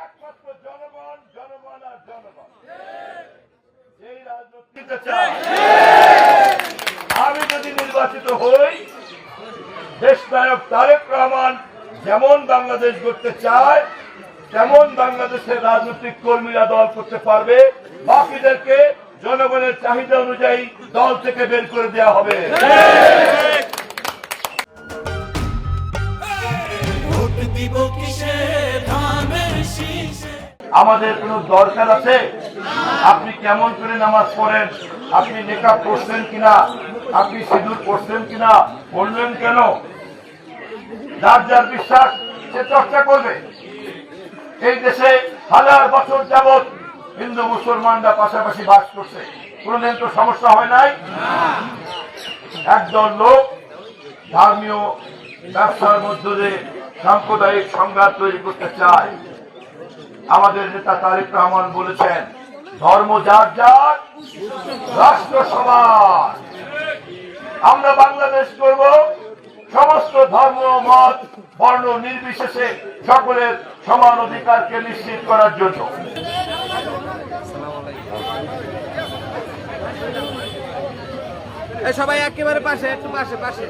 একমাত্র জনগণ, জনগণ আর জনগণ। যেই রাজনীতি আমি যদি নির্বাচিত হই, দেশ নায়ক তারেক রহমান যেমন বাংলাদেশ গড়তে চায় তেমন বাংলাদেশের রাজনৈতিক কর্মীরা দল করতে পারবে, বাকিদেরকে জনগণের চাহিদা অনুযায়ী দল থেকে বের করে দেওয়া হবে। আমাদের কোনো দরকার আছে? আপনি কেমন করে নামাজ পড়েন, আপনি নেকাব পড়ছেন কিনা, আপনি সিঁদুর পড়ছেন কিনা, পড়লেন কেন? যার যার বিশ্বাস সে চর্চা করবে। এই দেশে হাজার বছর যাবৎ হিন্দু মুসলমানরা পাশাপাশি বাস করছে, কোনদিন তো সমস্যা হয় নাই। একদল লোক ধর্মীয় ব্যবসার মধ্য দিয়ে সাম্প্রদায়িক সংঘাত তৈরি করতে চায়। আমাদের নেতা তারেক রহমান বলেছেন, ধর্ম যার যার, রাষ্ট্র সবার। আমরা বাংলাদেশ করব সমস্ত ধর্ম, মত, বর্ণ নির্বিশেষে সকলের সমান অধিকারকে নিশ্চিত করার জন্য। সবাই একেবারে পাশে, একটু পাশে পাশে।